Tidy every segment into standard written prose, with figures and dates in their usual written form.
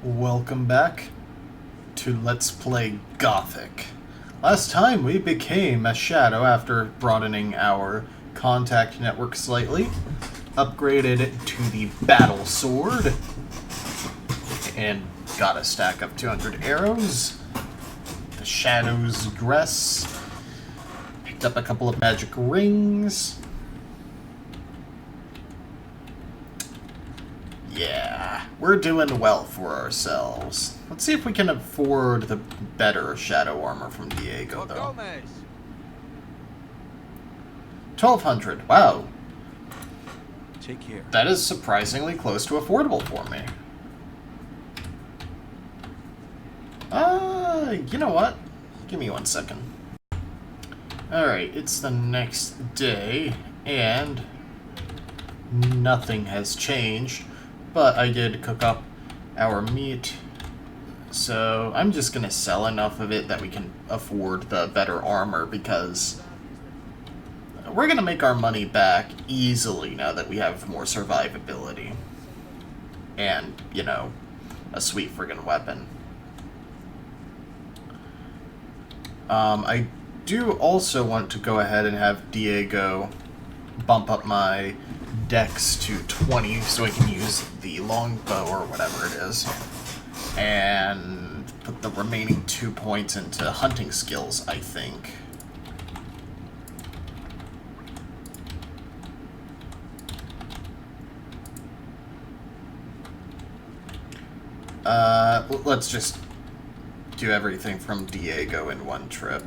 Welcome back to Let's Play Gothic. Last time we became a shadow after broadening our contact network slightly, upgraded to the battle sword, and got a stack of 200 arrows, the shadow's dress, picked up a couple of magic rings. Yeah, we're doing well for ourselves. Let's see if we can afford the better shadow armor from Diego, though. 1,200. Wow. Take care. That is surprisingly close to affordable for me. You know what? Give me 1 second. Alright, it's the next day, and nothing has changed. But I did cook up our meat, so I'm just going to sell enough of it that we can afford the better armor, because we're going to make our money back easily now that we have more survivability. And, you know, a sweet friggin' weapon. I do also want to go ahead and have Diego bump up my dex to 20 so I can use the longbow or whatever it is, and put the remaining 2 points into hunting skills, I think. Let's just do everything from Diego in one trip.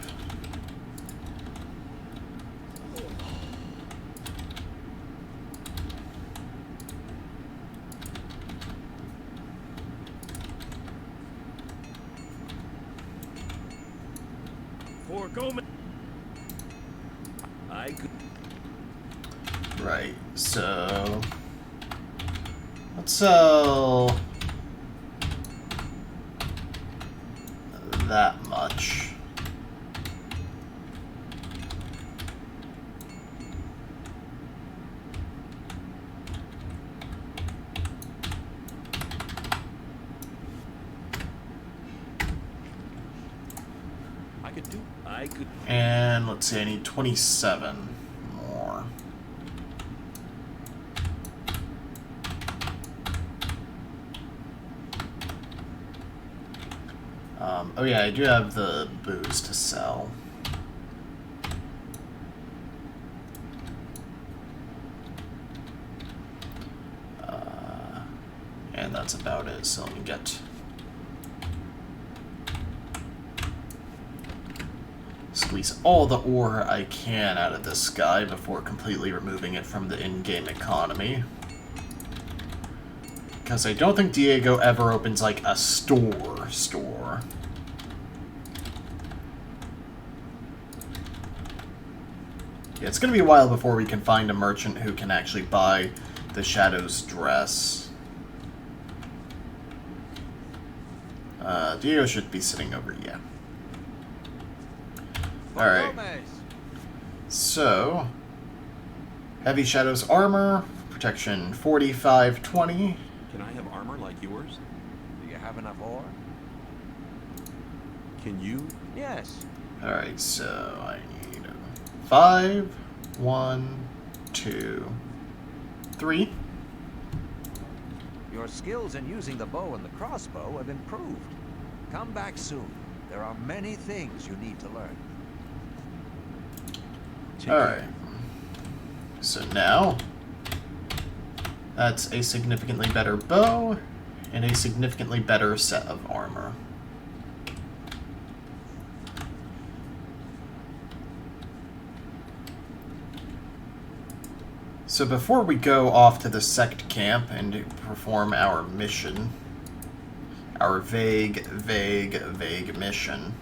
Right, so let's sell that much. I could. And let's see, I need 27 more. Oh yeah, I do have the booze to sell. And that's about it, so let me get... squeeze all the ore I can out of this guy before completely removing it from the in-game economy. Because I don't think Diego ever opens, like, a store. Yeah, it's gonna be a while before we can find a merchant who can actually buy the Shadow's dress. Diego should be sitting over, yeah. Alright. So, Heavy Shadow's armor, protection 45, 20. Can I have armor like yours? Do you have enough ore? Can you? Yes. Alright, so I need 5, 1, 2, 3. Your skills in using the bow and the crossbow have improved. Come back soon. There are many things you need to learn. Alright. So now, that's a significantly better bow and a significantly better set of armor. So before we go off to the Sect Camp and perform our mission, our vague mission,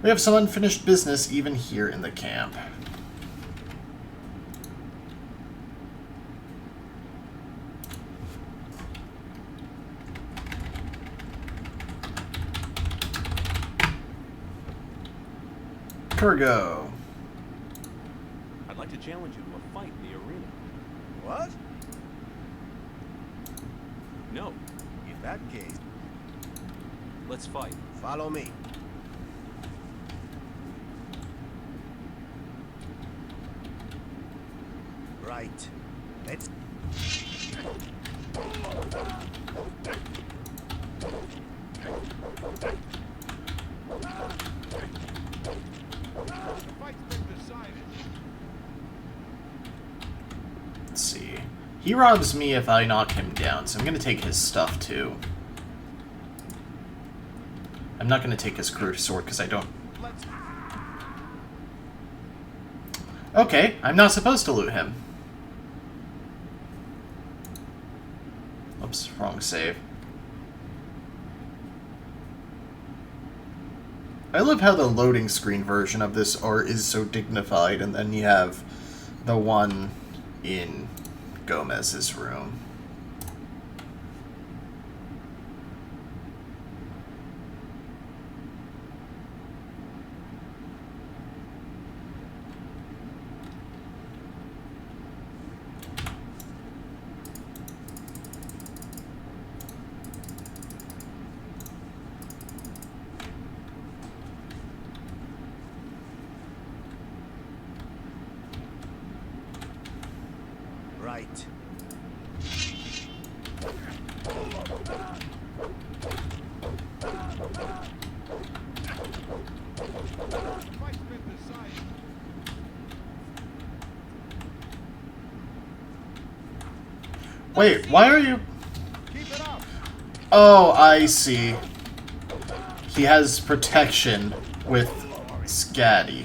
we have some unfinished business even here in the camp. Cargo. I'd like to challenge you to a fight in the arena. What? No. In that case, Let's fight. follow me. Right. Let's... Let's see. He robs me if I knock him down, so I'm going to take his stuff too. I'm not going to take his crude sword because I don't... Okay, I'm not supposed to loot him. Oops, wrong save. I love how the loading screen version of this art is so dignified, and then you have the one in Gomez's room. Right. Wait, why are you... Oh, I see. He has protection with Scatty.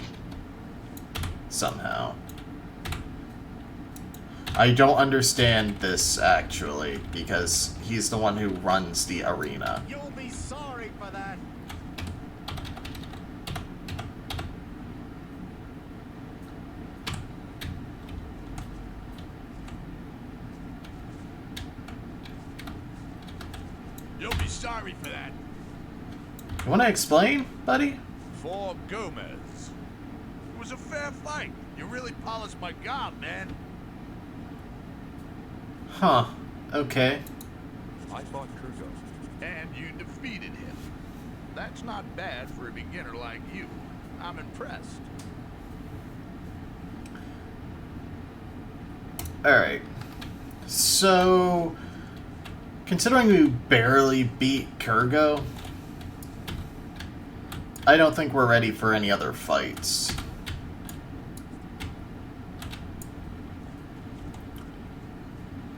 Somehow. I don't understand this, actually, because he's the one who runs the arena. You'll be sorry for that. You'll be sorry for that. You want to explain, buddy? For Gomez. It was a fair fight. You really polished my gob, man. Huh. Okay. I fought Kurgo. And you defeated him. That's not bad for a beginner like you. I'm impressed. Alright. So... Considering we barely beat Kurgo, I don't think we're ready for any other fights.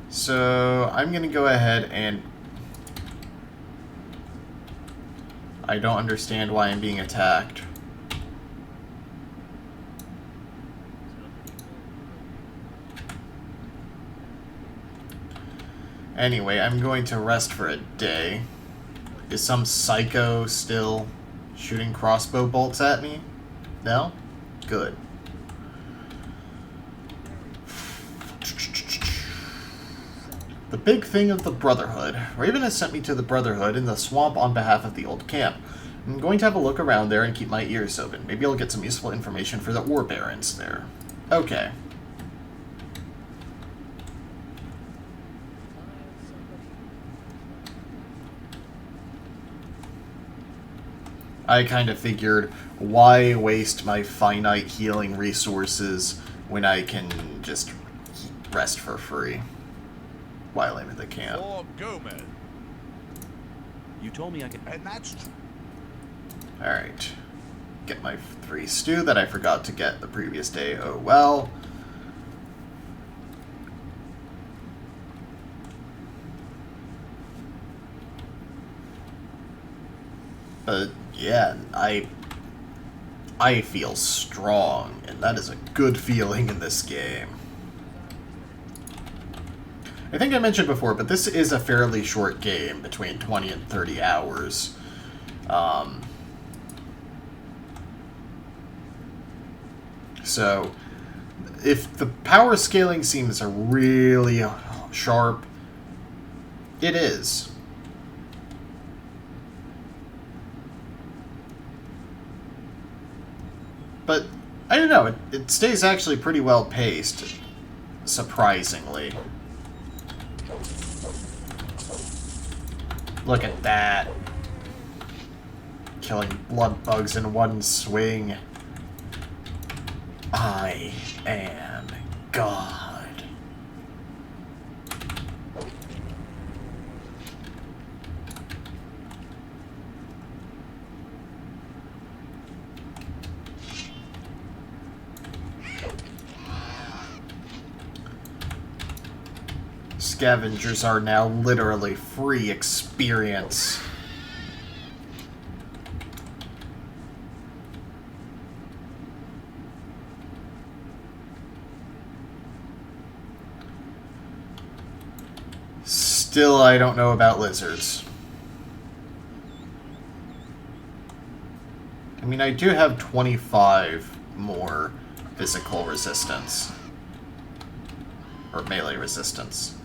So, I'm gonna go ahead and... I don't understand why I'm being attacked. Anyway, I'm going to rest for a day. Is some psycho still shooting crossbow bolts at me? No? Good. The big thing of the Brotherhood. Raven has sent me to the Brotherhood in the swamp on behalf of the old camp. I'm going to have a look around there and keep my ears open. Maybe I'll get some useful information for the War Barons there. Okay. I kind of figured, why waste my finite healing resources when I can just rest for free while I'm in the camp. For Gomez. You told me I could... And that's true. Alright. Get my 3 stew that I forgot to get the previous day. Oh well. But yeah, I feel strong, and that is a good feeling in this game. I think I mentioned before, but this is a fairly short game, between 20 and 30 hours. So, if the power scaling seems really sharp, it is. But, I don't know, it stays actually pretty well paced. surprisingly. Look at that. Killing blood bugs in one swing. I am God. Scavengers are now literally free experience. Still, I don't know about lizards. I mean, I do have 25 more physical resistance. Or melee resistance.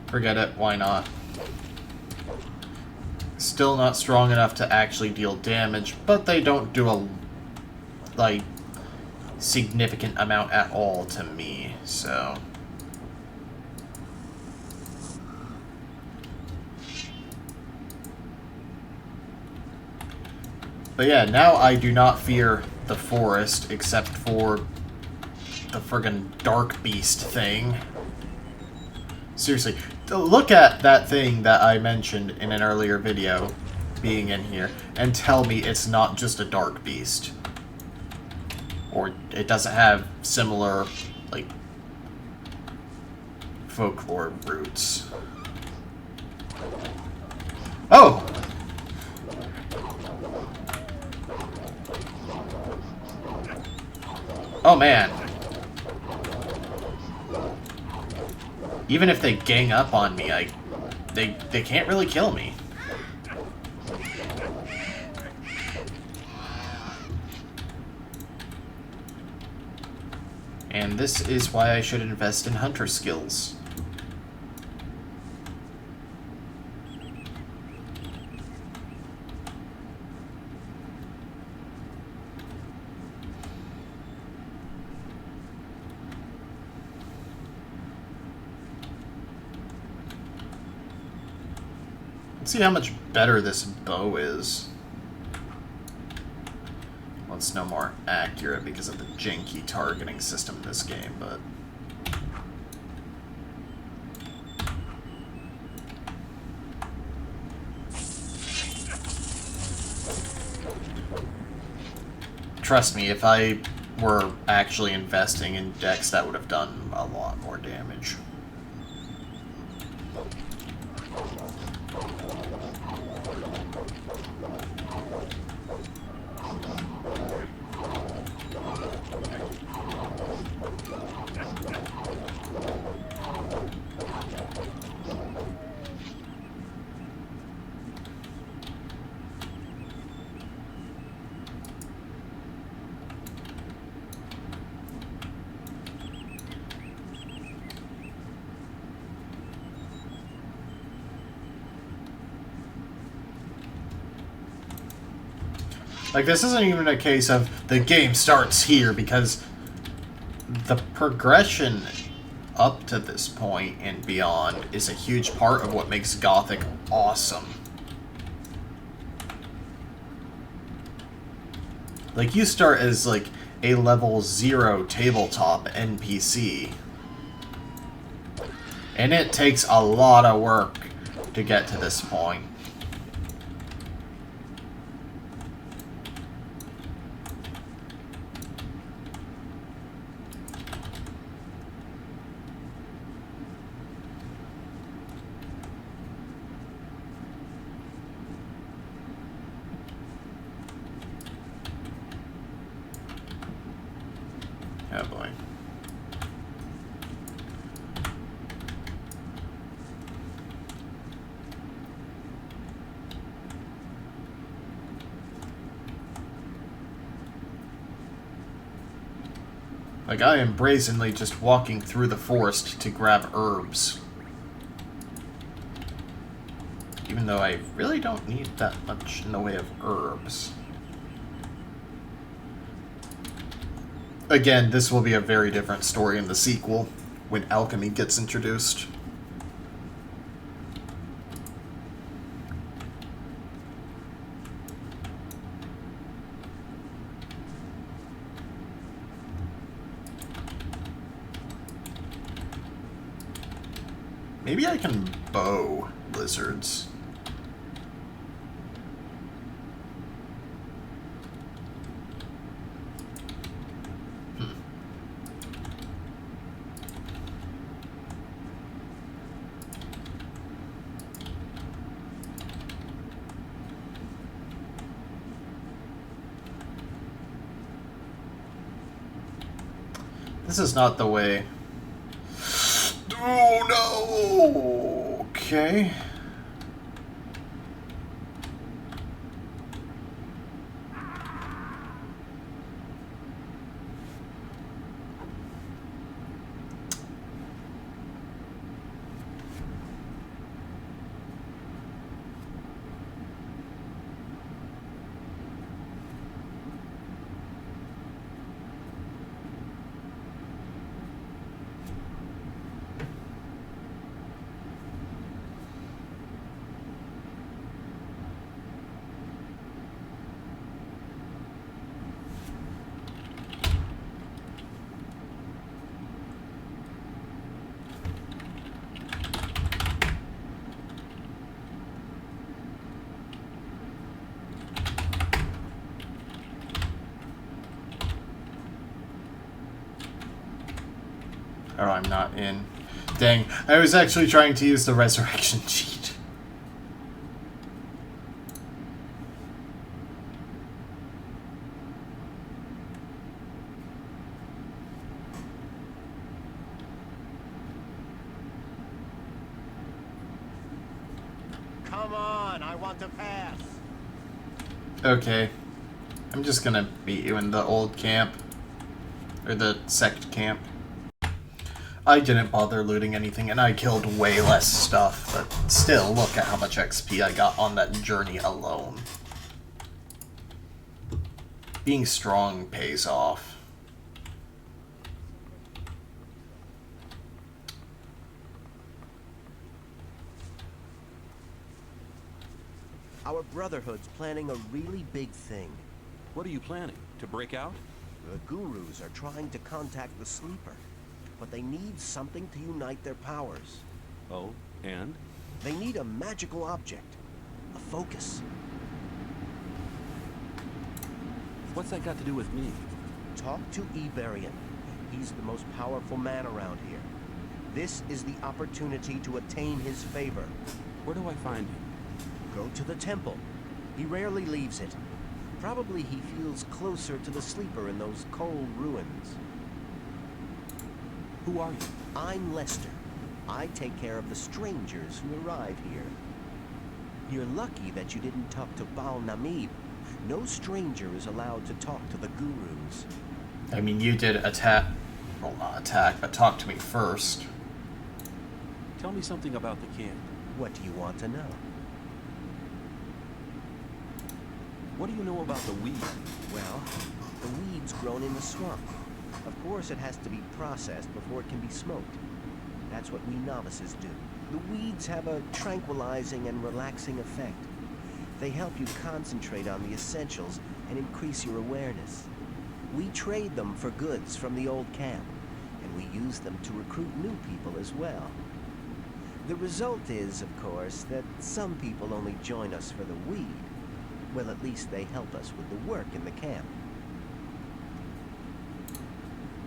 Forget it, why not? Still not strong enough to actually deal damage, but they don't do a, like, significant amount at all to me, so... But yeah, now I do not fear the forest, except for the friggin' dark beast thing. Seriously, look at that thing that I mentioned in an earlier video being in here, and tell me it's not just a dark beast. Or it doesn't have similar, like, folklore roots. Oh! Oh man. Even if they gang up on me, they can't really kill me. And this is why I should invest in hunter skills. Let's see how much better this bow is. Well, it's no more accurate because of the janky targeting system in this game, but... Trust me, if I were actually investing in decks, that would have done a lot more damage. Like, this isn't even a case of the game starts here, because the progression up to this point and beyond is a huge part of what makes Gothic awesome. Like, you start as, like, a level 0 tabletop NPC, and it takes a lot of work to get to this point. Oh boy. Like, I am brazenly just walking through the forest to grab herbs. Even though I really don't need that much in the way of herbs. Again, this will be a very different story in the sequel, when alchemy gets introduced. Maybe I can bow lizards. This is not the way. Oh no! Okay. Oh, I'm not in. Dang, I was actually trying to use the resurrection cheat. Come on, I want to pass. Okay. I'm just gonna meet you in the old camp. Or the Sect Camp. I didn't bother looting anything, and I killed way less stuff, but still, look at how much XP I got on that journey alone. Being strong pays off. Our Brotherhood's planning a really big thing. What are you planning? To break out? The Gurus are trying to contact the Sleeper, but they need something to unite their powers. Oh, and? They need a magical object, a focus. What's that got to do with me? Talk to Iberian. He's the most powerful man around here. This is the opportunity to attain his favor. Where do I find him? Go to the temple. He rarely leaves it. Probably he feels closer to the Sleeper in those cold ruins. Who are you? I'm Lester. I take care of the strangers who arrive here. You're lucky that you didn't talk to Bal Namib. No stranger is allowed to talk to the Gurus. I mean, you did attack... Well, not attack, but talk to me first. Tell me something about the camp. What do you want to know? What do you know about the weed? Well, the weed's grown in the swamp. Of course, it has to be processed before it can be smoked. That's what we novices do. The weeds have a tranquilizing and relaxing effect. They help you concentrate on the essentials and increase your awareness. We trade them for goods from the old camp, and we use them to recruit new people as well. The result is, of course, that some people only join us for the weed. Well, at least they help us with the work in the camp.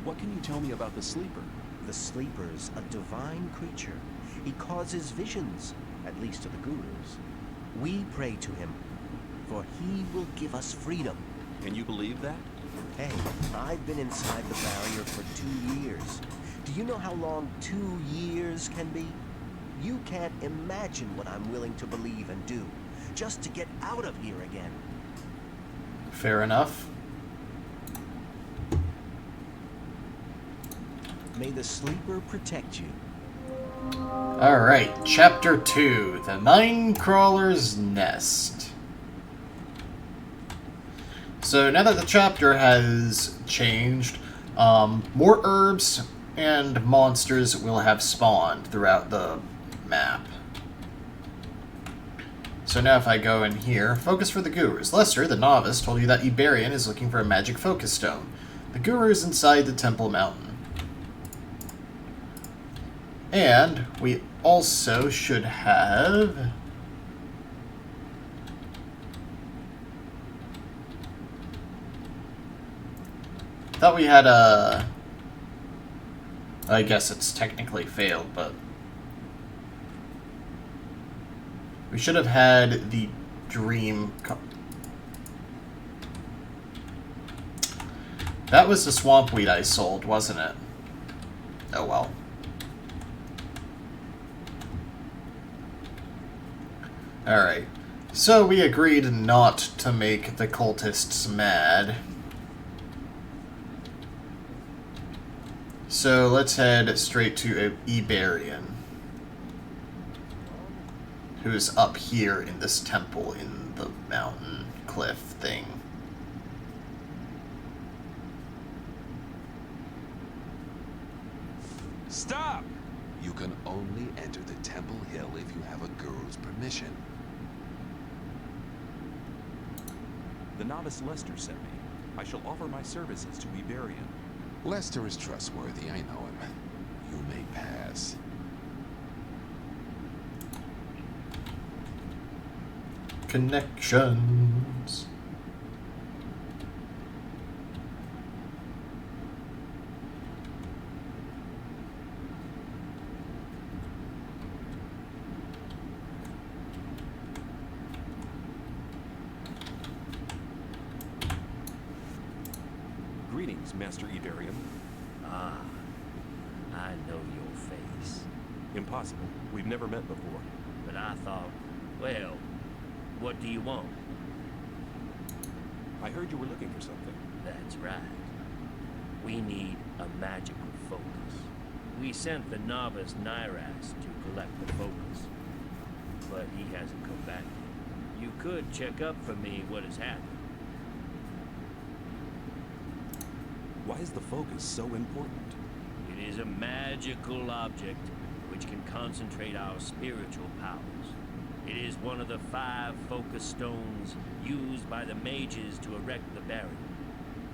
What can you tell me about the Sleeper? The Sleeper's a divine creature. He causes visions, at least to the Gurus. We pray to him, for he will give us freedom. And you believe that? Hey, I've been inside the barrier for 2 years. Do you know how long 2 years can be? You can't imagine what I'm willing to believe and do, just to get out of here again. Fair enough. May the Sleeper protect you. Alright, Chapter 2, The Ninecrawler's Nest. So now that the chapter has changed, more herbs and monsters will have spawned throughout the map. So now if I go in here, focus for the gurus. Lester, the novice, told you that Iberian is looking for a magic focus stone. The guru is inside the temple mountain. And we also should have... thought we had a... I guess it's technically failed, but... we should have had the dream... That was the swamp weed I sold, wasn't it? Oh well. Alright. So we agreed not to make the cultists mad. So let's head straight to Iberian, who's up here in this temple in the mountain cliff thing. Stop! You can only enter the Temple Hill if you have a guru's permission. The novice Lester sent me. I shall offer my services to Iberian. Lester is trustworthy, I know him. You may pass. Connections. Greetings, Master Iberian. Ah, I know your face. Impossible. We've never met before. But I thought, well, what do you want? I heard you were looking for something. That's right. We need a magical focus. We sent the novice Nyras to collect the focus, but he hasn't come back yet. You could check up for me what has happened. Why is the focus so important? It is a magical object which can concentrate our spiritual powers. It is one of the 5 focus stones used by the mages to erect the barrier.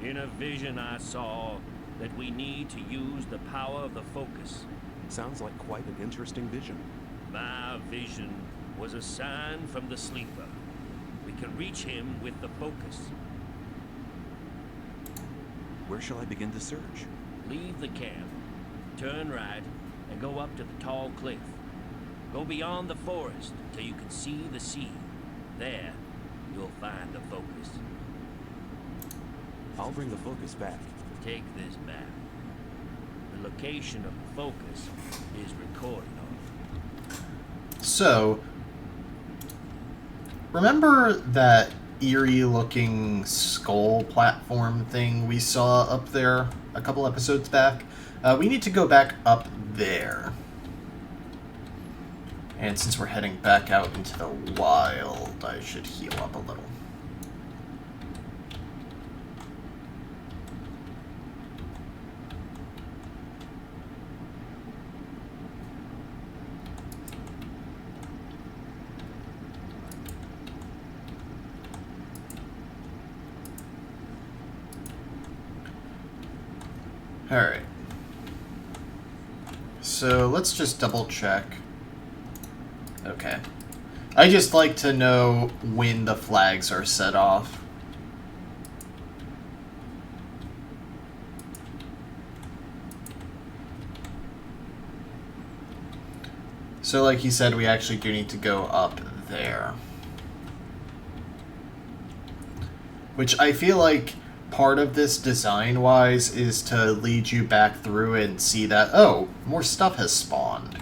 In a vision I saw that we need to use the power of the focus. Sounds like quite an interesting vision. My vision was a sign from the sleeper. We can reach him with the focus. Where shall I begin to search? Leave the camp, turn right, and go up to the tall cliff. Go beyond the forest till you can see the sea. There, you'll find the focus. I'll bring the focus back. Take this map. The location of the focus is recorded on it. So, remember that eerie-looking skull platform thing we saw up there a couple episodes back? We need to go back up there. And since we're heading back out into the wild, I should heal up a little. Alright. So let's just double check. Okay. I just like to know when the flags are set off. So like he said, we actually do need to go up there. Which I feel like part of this design-wise is to lead you back through and see that, oh, more stuff has spawned.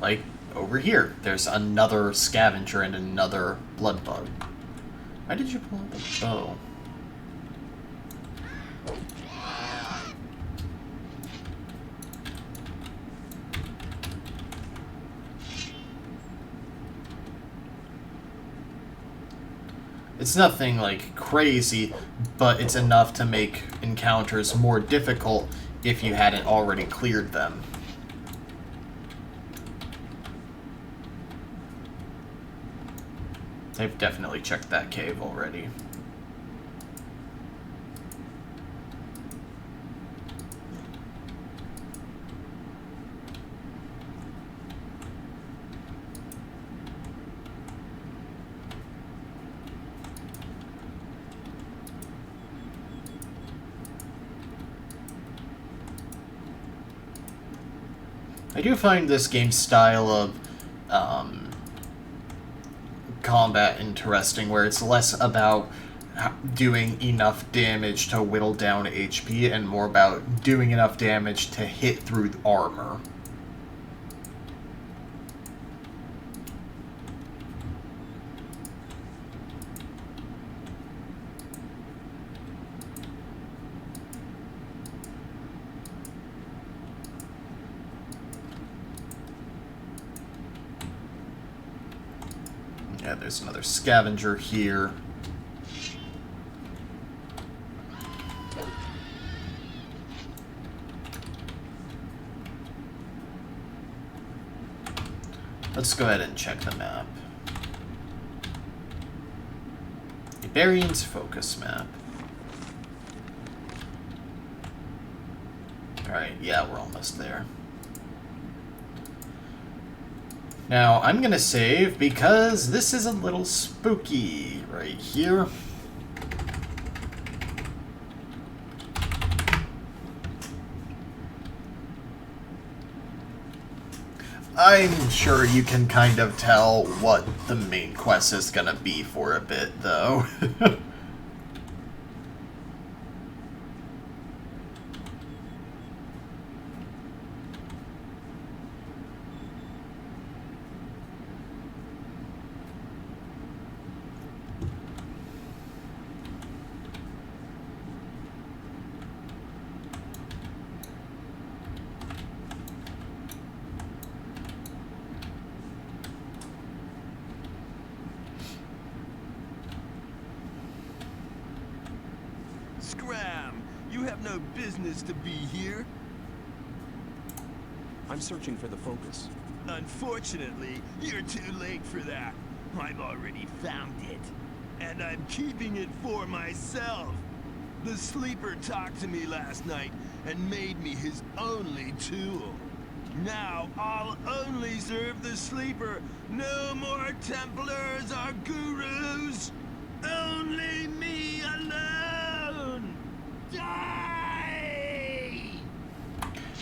Like, over here, there's another scavenger and another blood bug. Why did you pull out the bow? It's nothing like crazy, but it's enough to make encounters more difficult if you hadn't already cleared them. I've definitely checked that cave already. I do find this game's style of combat interesting, where it's less about doing enough damage to whittle down HP and more about doing enough damage to hit through the armor. Yeah, there's another scavenger here. Let's go ahead and check the map. Iberian's focus map. Alright, yeah, we're almost there. Now, I'm gonna save because this is a little spooky right here. I'm sure you can kind of tell what the main quest is gonna be for a bit, though. Scram! You have no business to be here. I'm searching for the focus. Unfortunately, you're too late for that. I've already found it. And I'm keeping it for myself. The sleeper talked to me last night and made me his only tool. Now I'll only serve the sleeper. No more Templars or gurus. Only me alone. Die!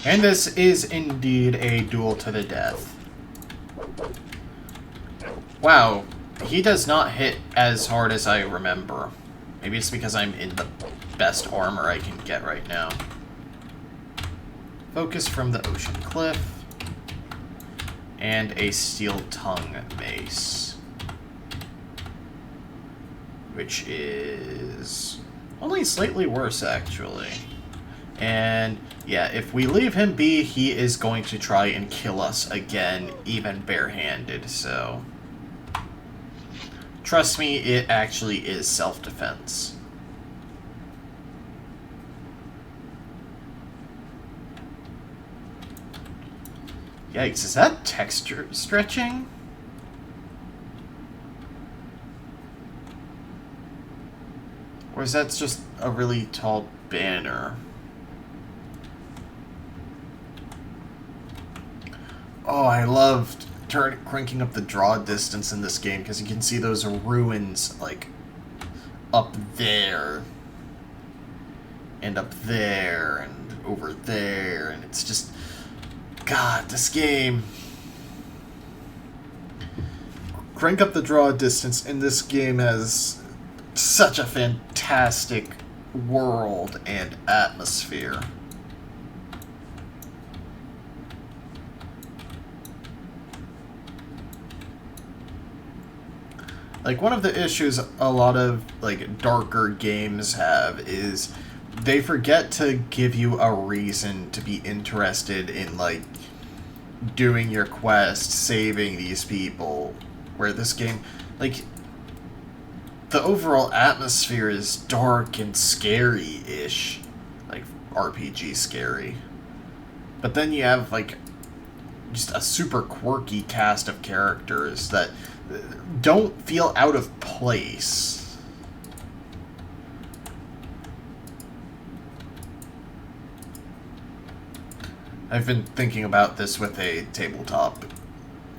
And this is indeed a duel to the death. Wow, he does not hit as hard as I remember. Maybe it's because I'm in the best armor I can get right now. Focus from the ocean cliff. And a steel tongue mace. Which is only slightly worse, actually. And yeah, if we leave him be, he is going to try and kill us again, even barehanded, so trust me, it actually is self-defense. Yikes, is that texture stretching? Or is that just a really tall banner? Oh, I loved cranking up the draw distance in this game because you can see those ruins like up there and up there and over there, and it's just, God, this game. Crank up the draw distance in this game has such a fantastic world and atmosphere. Like, one of the issues a lot of, like, darker games have is they forget to give you a reason to be interested in, like, doing your quest, saving these people. Where this game, like, the overall atmosphere is dark and scary-ish. Like, RPG scary. But then you have, like, just a super quirky cast of characters that don't feel out of place. I've been thinking about this with a tabletop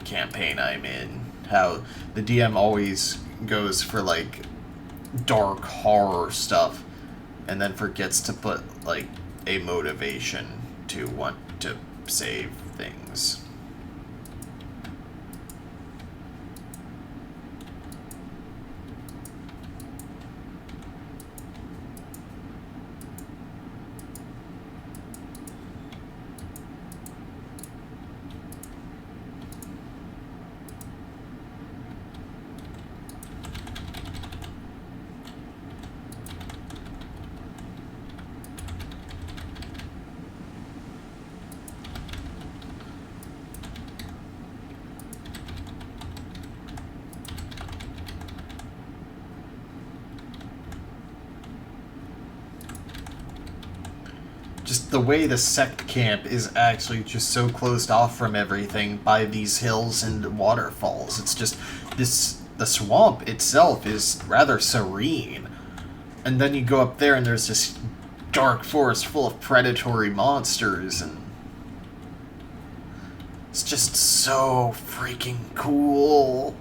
campaign I'm in. How the DM always goes for, like, dark horror stuff and then forgets to put, like, a motivation to want to save things. Just the way the Sect Camp is actually just so closed off from everything by these hills and waterfalls. It's just the swamp itself is rather serene. And then you go up there and there's this dark forest full of predatory monsters, and it's just so freaking cool.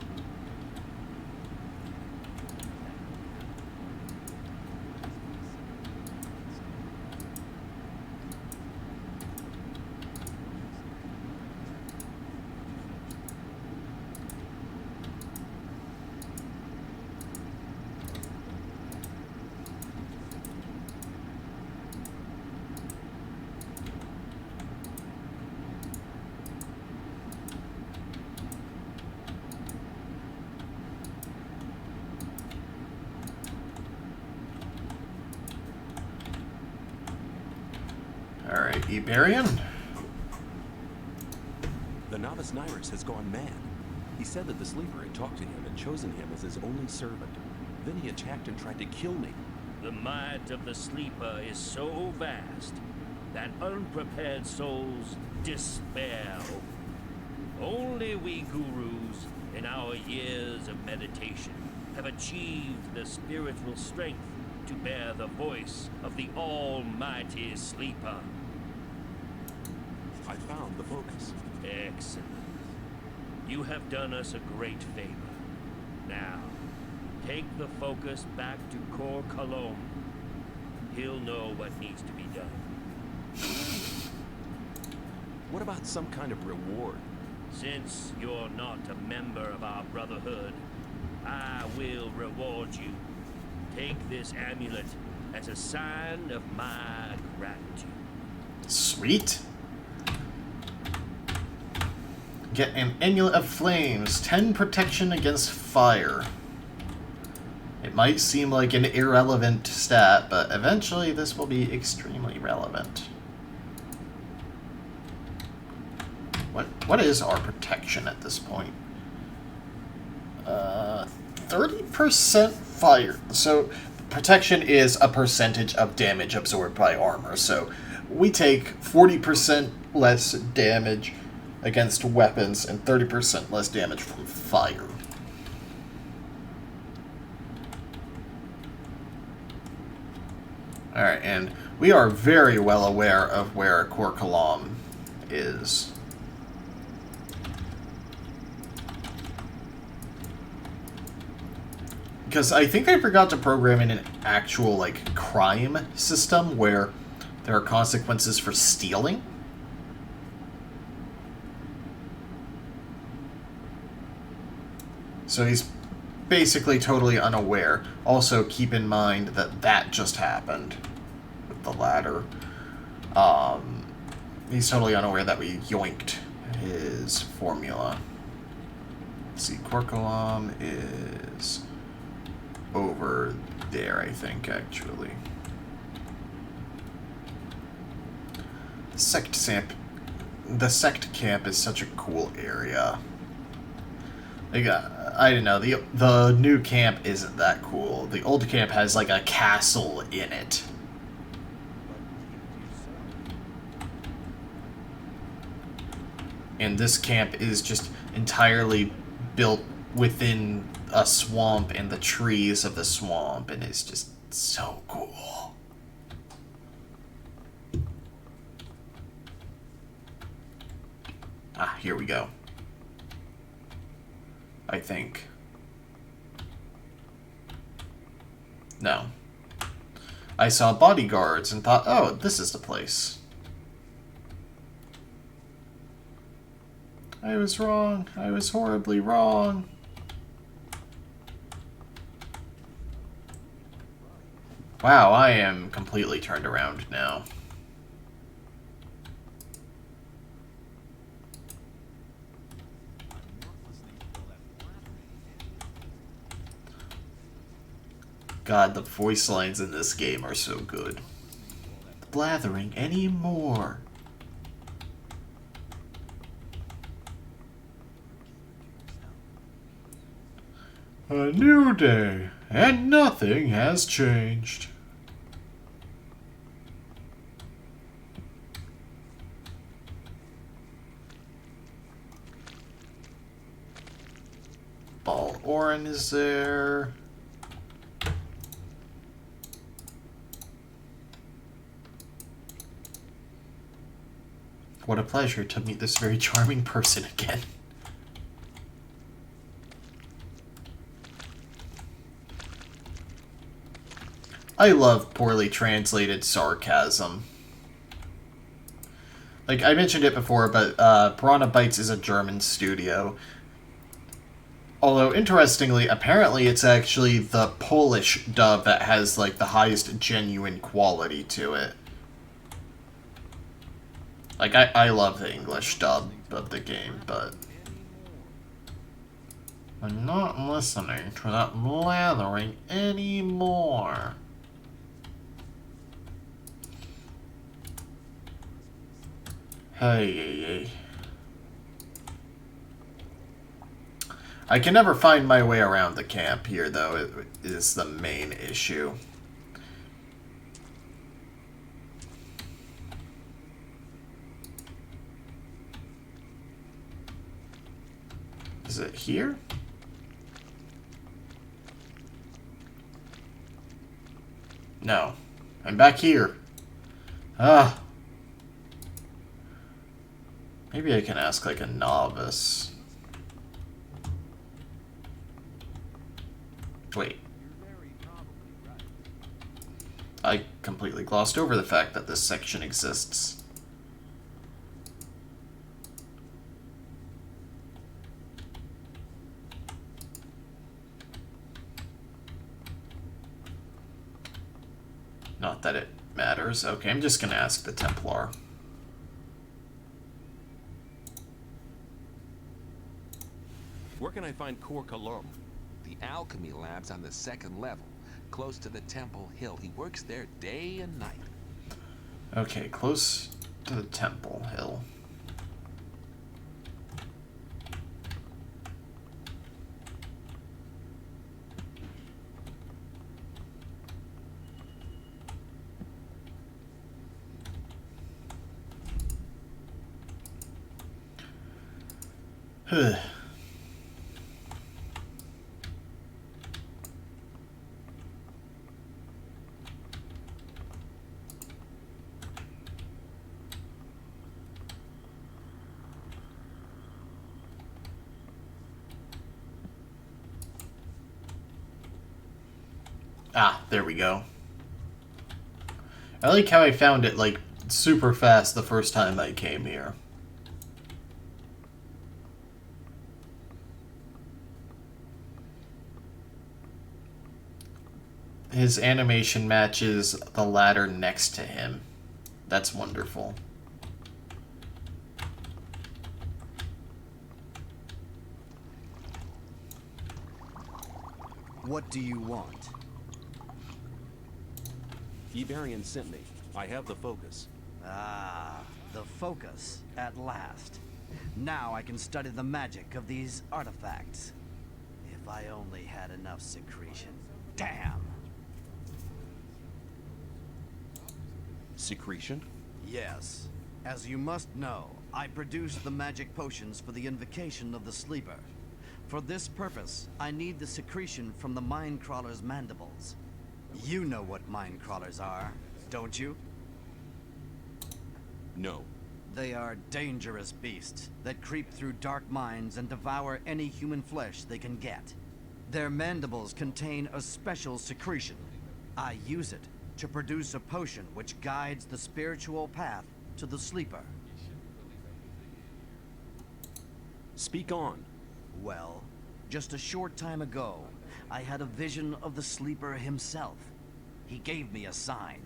Alright, Iberian? The novice Nyrus has gone mad. He said that the sleeper had talked to him and chosen him as his only servant. Then he attacked and tried to kill me. The might of the sleeper is so vast that unprepared souls despair. Only we gurus, in our years of meditation, have achieved the spiritual strength to bear the voice of the almighty sleeper. I found the focus. Excellent. You have done us a great favor. Now, take the focus back to Cor Colomb. He'll know what needs to be done. What about some kind of reward? Since you're not a member of our brotherhood, I will reward you. Take this amulet as a sign of my gratitude. Sweet. Get an amulet of flames, 10 protection against fire. It might seem like an irrelevant stat, but eventually this will be extremely relevant. What is our protection at this point? 30% fire. So protection is a percentage of damage absorbed by armor. So we take 40% less damage against weapons and 30% less damage from fire. Alright, and we are very well aware of where Cor Colomb is. Because I think I forgot to program in an actual, like, crime system where there are consequences for stealing. So he's basically totally unaware. Also, keep in mind that that just happened with the ladder. He's totally unaware that we yoinked his formula. Let's see, Korkalam is over there, I think, actually. The Sect Camp is such a cool area. Like, I don't know, the new camp isn't that cool. The old camp has, like, a castle in it. And this camp is just entirely built within a swamp and the trees of the swamp, and it's just so cool. Ah, here we go. I think. No. I saw bodyguards and thought, oh, this is the place. I was wrong. I was horribly wrong. Wow, I am completely turned around now. God, the voice lines in this game are so good. Blathering anymore. A new day, and nothing has changed. Ball Orin is there. What a pleasure to meet this very charming person again. I love poorly translated sarcasm. Like, I mentioned it before, but Piranha Bytes is a German studio. Although, interestingly, apparently it's actually the Polish dub that has, like, the highest genuine quality to it. Like, I love the English dub of the game, but I'm not listening to that blathering anymore. Hey. I can never find my way around the camp here, though. It is the main issue. Is it here? No. I'm back here. Ah. Maybe I can ask, like, a novice. Wait. I completely glossed over the fact that this section exists. Not that it matters. Okay, I'm just gonna ask the Templar. Where can I find Kor Kalum? The alchemy lab's on the 2nd level, close to the Temple Hill. He works there day and night. Okay, close to the Temple Hill. Huh. Ah, there we go. I like how I found it, like, super fast the first time I came here. His animation matches the ladder next to him. That's wonderful. What do you want? Iberian sent me. I have the focus. Ah, the focus, at last. Now I can study the magic of these artifacts. If I only had enough secretion. Damn! Secretion? Yes. As you must know, I produced the magic potions for the invocation of the sleeper. For this purpose, I need the secretion from the mine crawler's mandibles. You know what mine crawlers are, don't you? No. They are dangerous beasts that creep through dark mines and devour any human flesh they can get. Their mandibles contain a special secretion. I use it to produce a potion which guides the spiritual path to the sleeper. Speak on. Well, just a short time ago, I had a vision of the sleeper himself. He gave me a sign.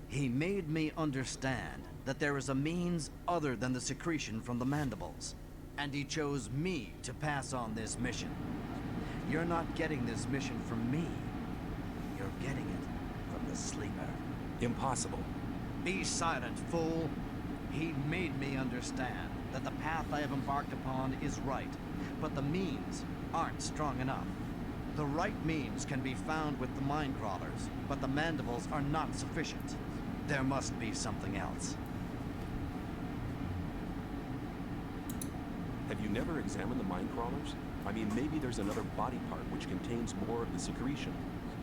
He made me understand that there is a means other than the secretion from the mandibles, and he chose me to pass on this mission. You're not getting this mission from me. You're getting it from the sleeper. Impossible. Be silent, fool. He made me understand that the path I have embarked upon is right, but the means aren't strong enough. The right means can be found with the mine crawlers, but the mandibles are not sufficient. There must be something else. Have you never examined the mine crawlers? I mean, maybe there's another body part which contains more of the secretion.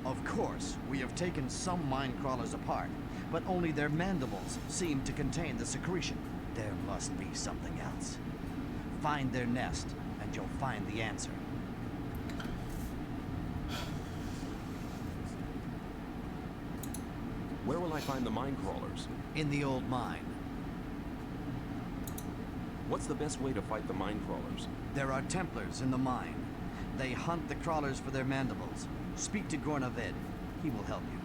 Of course, we have taken some mine crawlers apart, but only their mandibles seem to contain the secretion. There must be something else. Find their nest, and you'll find the answer. Where will I find the mine crawlers? In the old mine. What's the best way to fight the mine crawlers? There are Templars in the mine. They hunt the crawlers for their mandibles. Speak to Gornavid. He will help you.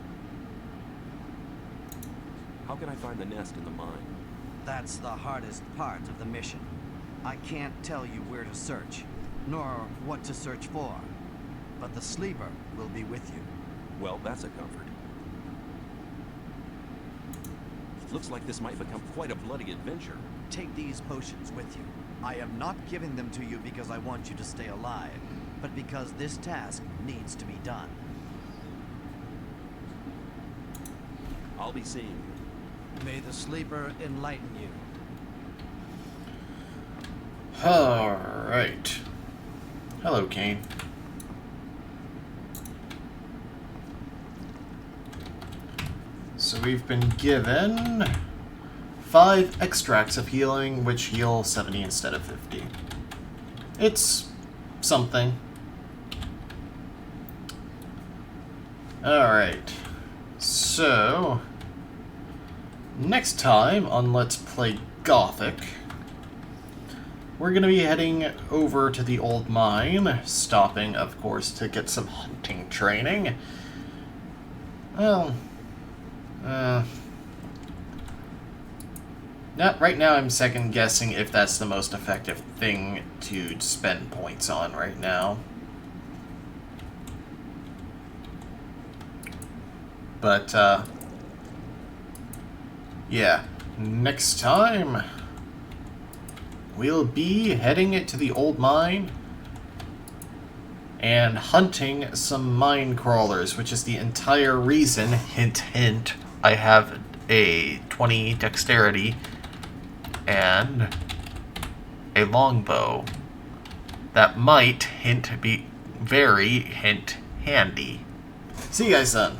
How can I find the nest in the mine? That's the hardest part of the mission. I can't tell you where to search, nor what to search for. But the sleeper will be with you. Well, that's a comfort. Looks like this might become quite a bloody adventure. Take these potions with you. I am not giving them to you because I want you to stay alive, but because this task needs to be done. I'll be seeing you. May the sleeper enlighten you. Alright. Hello, Kane. So we've been given 5 extracts of healing, which heal 70 instead of 50. It's something. Alright. So, next time on Let's Play Gothic, we're going to be heading over to the old mine, stopping, of course, to get some hunting training. Well, right now I'm second guessing if that's the most effective thing to spend points on right now. But, yeah, next time we'll be heading to the old mine and hunting some mine crawlers, which is the entire reason, hint hint, I have a 20 dexterity and a longbow that might, hint, be very, hint, handy. See you guys then.